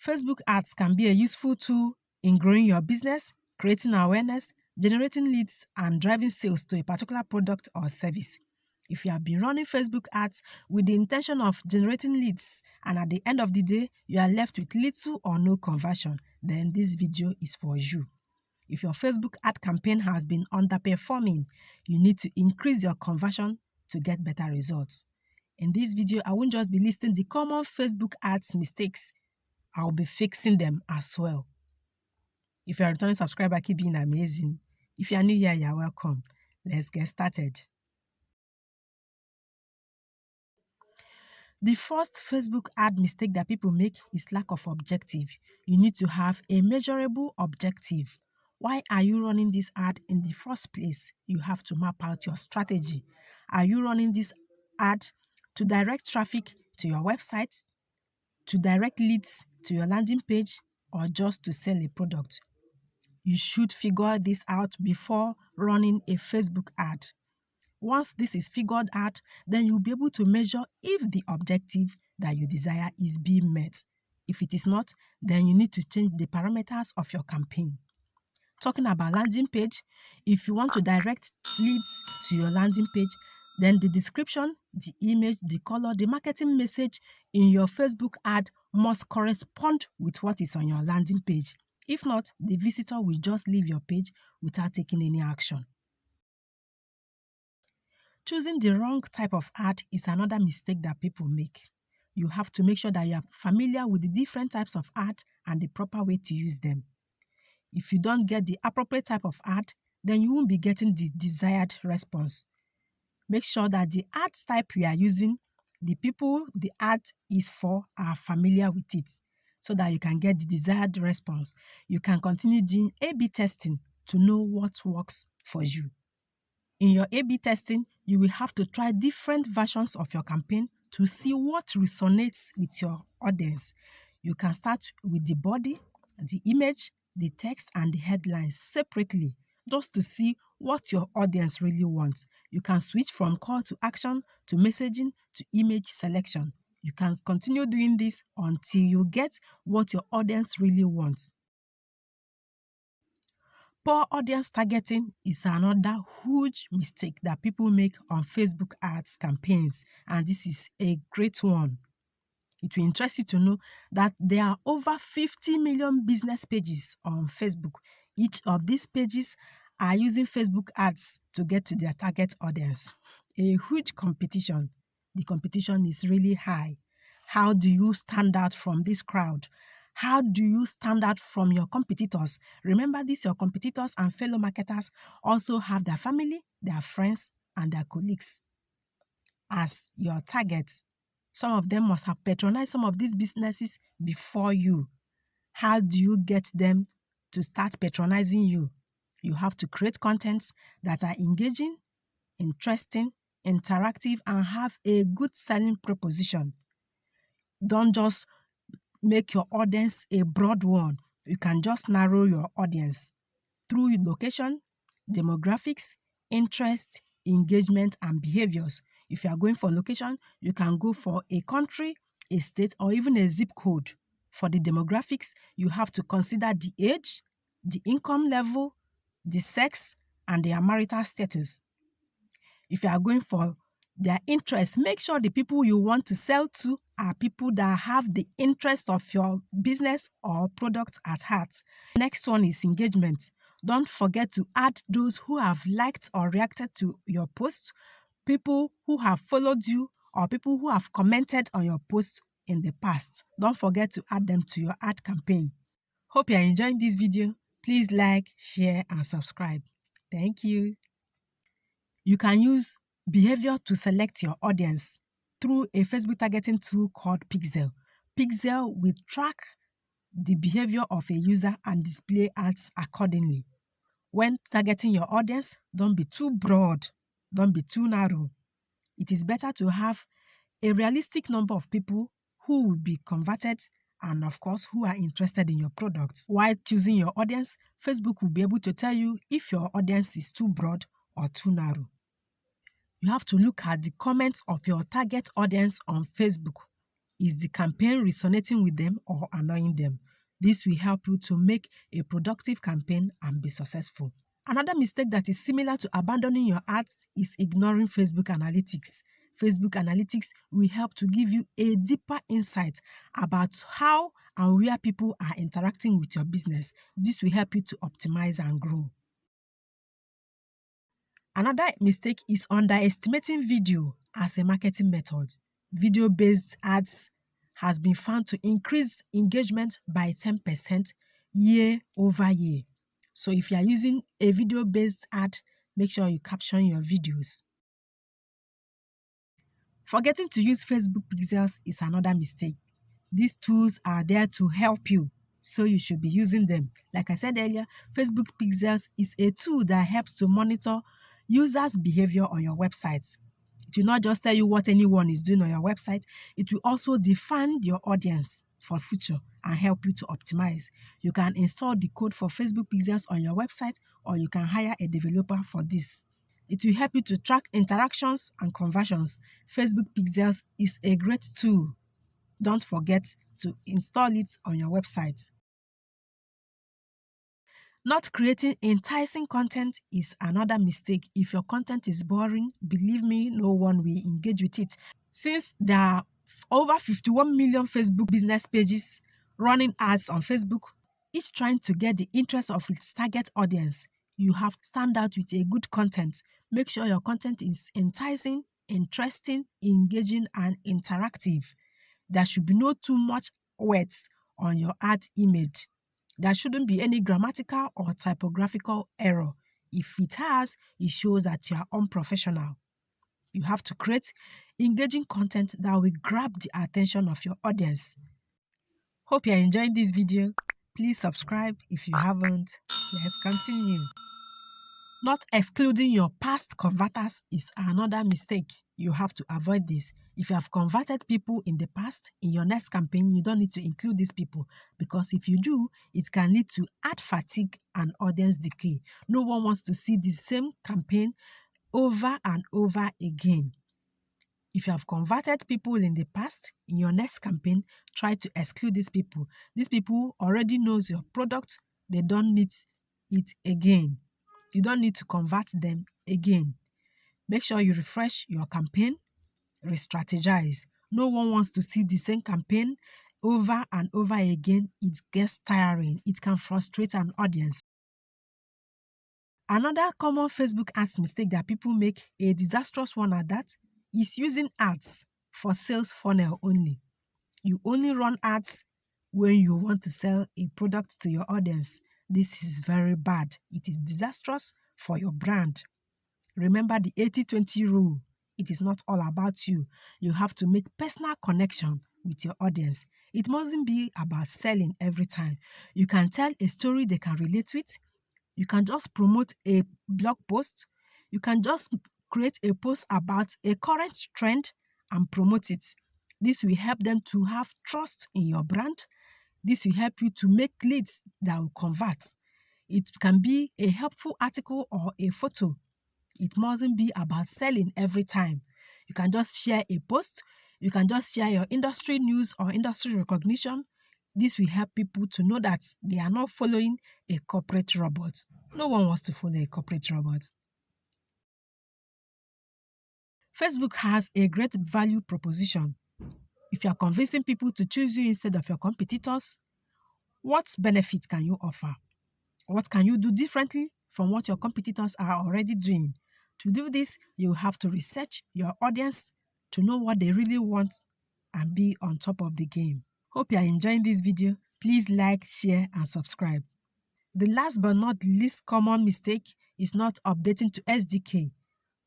Facebook ads can be a useful tool in growing your business, creating awareness, generating leads, and driving sales to a particular product or service. If you have been running Facebook ads with the intention of generating leads and at the end of the day, you are left with little or no conversion, then this video is for you. If your Facebook ad campaign has been underperforming, you need to increase your conversion to get better results. In this video, I won't just be listing the common Facebook ads mistakes, I'll be fixing them as well. If you're a returning subscriber, keep being amazing. If you're new here, you're welcome. Let's get started. The first Facebook ad mistake that people make is lack of objective. You need to have a measurable objective. Why are you running this ad in the first place? You have to map out your strategy. Are you running this ad to direct traffic to your website, to direct leads to your landing page, or just to sell a product? You should figure this out before running a Facebook ad. Once this is figured out, then you'll be able to measure if the objective that you desire is being met. If it is not, then you need to change the parameters of your campaign. Talking about landing page, if you want to direct leads to your landing page, then the description, the image, the color, the marketing message in your Facebook ad must correspond with what is on your landing page. If not, the visitor will just leave your page without taking any action. Choosing the wrong type of ad is another mistake that people make. You have to make sure that you are familiar with the different types of ad and the proper way to use them. If you don't get the appropriate type of ad, then you won't be getting the desired response. Make sure that the ad type you are using, the people the ad is for are familiar with it so that you can get the desired response. You can continue doing A/B testing to know what works for you. In your A/B testing, you will have to try different versions of your campaign to see what resonates with your audience. You can start with the body, the image, the text, and the headlines separately, just to see what your audience really wants. You can switch from call to action to messaging to image selection. You can continue doing this until you get what your audience really wants. Poor audience targeting is another huge mistake that people make on Facebook ads campaigns, and this is a great one. It will interest you to know that there are over 50 million business pages on Facebook. Each of these pages are using Facebook ads to get to their target audience. A huge competition. The competition is really high. How do you stand out from this crowd? How do you stand out from your competitors? Remember this, your competitors and fellow marketers also have their family, their friends, and their colleagues as your targets. Some of them must have patronized some of these businesses before you. How do you get them to start patronizing you? You have to create contents that are engaging, interesting, interactive, and have a good selling proposition. Don't just make your audience a broad one. You can just narrow your audience through location, demographics, interest, engagement, and behaviors. If you are going for location, you can go for a country, a state, or even a zip code. For the demographics, you have to consider the age, the income level, the sex, and their marital status. If you are going for their interest, make sure the people you want to sell to are people that have the interest of your business or product at heart. Next one is engagement. Don't forget to add those who have liked or reacted to your post, people who have followed you, or people who have commented on your post in the past. Don't forget to add them to your ad campaign. Hope you are enjoying this video. Please like, share, and subscribe. Thank you. You can use behavior to select your audience through a Facebook targeting tool called Pixel. Pixel will track the behavior of a user and display ads accordingly. When targeting your audience, don't be too broad, don't be too narrow. It is better to have a realistic number of people who will be converted and, of course, who are interested in your products. While choosing your audience, Facebook will be able to tell you if your audience is too broad or too narrow. You have to look at the comments of your target audience on Facebook. Is the campaign resonating with them or annoying them? This will help you to make a productive campaign and be successful. Another mistake that is similar to abandoning your ads is ignoring Facebook analytics. Facebook analytics will help to give you a deeper insight about how and where people are interacting with your business. This will help you to optimize and grow. Another mistake is underestimating video as a marketing method. Video-based ads has been found to increase engagement by 10% year over year. So if you are using a video-based ad, make sure you caption your videos. Forgetting to use Facebook pixels is another mistake. These tools are there to help you, so you should be using them. Like I said earlier, Facebook pixels is a tool that helps to monitor users' behavior on your website. It will not just tell you what anyone is doing on your website, it will also define your audience for future and help you to optimize. You can install the code for Facebook pixels on your website, or you can hire a developer for this. It will help you to track interactions and conversions. Facebook pixels is a great tool. Don't forget to install it on your website. Not creating enticing content is another mistake. If your content is boring, believe me, no one will engage with it. Since there are over 51 million Facebook business pages running ads on Facebook, each trying to get the interest of its target audience, you have to stand out with a good content. Make sure your content is enticing, interesting, engaging, and interactive. There should be no too much words on your ad image. There shouldn't be any grammatical or typographical error. If it has, it shows that you are unprofessional. You have to create engaging content that will grab the attention of your audience. Hope you're enjoying this video. Please subscribe if you haven't. Let's continue. Not excluding your past converters is another mistake. You have to avoid this. If you have converted people in the past, in your next campaign, you don't need to include these people, because if you do, it can lead to ad fatigue and audience decay. No one wants to see the same campaign over and over again. If you have converted people in the past, in your next campaign, try to exclude these people. These people already knows your product. They don't need it again. You don't need to convert them again. Make sure you refresh your campaign, re-strategize. No one wants to see the same campaign over and over again. It gets tiring. It can frustrate an audience. Another common Facebook ads mistake that people make, a disastrous one at that, is using ads for sales funnel only. You only run ads when you want to sell a product to your audience. This is very bad. It is disastrous for your brand. Remember the 80-20 rule. It is not all about you. You have to make personal connection with your audience. It mustn't be about selling every time. You can tell a story they can relate with. You can just promote a blog post. You can just create a post about a current trend and promote it. This will help them to have trust in your brand. This will help you to make leads that will convert. It can be a helpful article or a photo. It mustn't be about selling every time. You can just share a post. You can just share your industry news or industry recognition. This will help people to know that they are not following a corporate robot. No one wants to follow a corporate robot. Facebook has a great value proposition. If you are convincing people to choose you instead of your competitors, what benefit can you offer? What can you do differently from what your competitors are already doing? To do this, you have to research your audience to know what they really want and be on top of the game. Hope you are enjoying this video. Please like, share, and subscribe. The last but not least common mistake is not updating to SDK.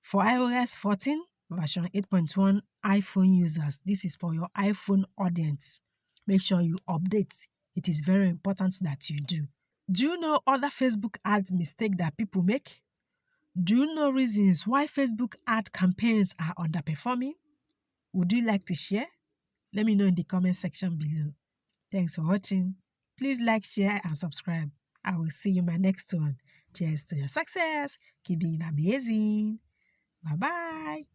For iOS 14 version 8.1 iPhone users, this is for your iPhone audience. Make sure you update. It is very important that you do. Do you know other Facebook ads mistakes that people make? Do you know reasons why Facebook ad campaigns are underperforming? Would you like to share? Let me know in the comment section below. Thanks for watching. Please like, share, and subscribe. I will see you in my next one. Cheers to your success. Keep being amazing. Bye-bye.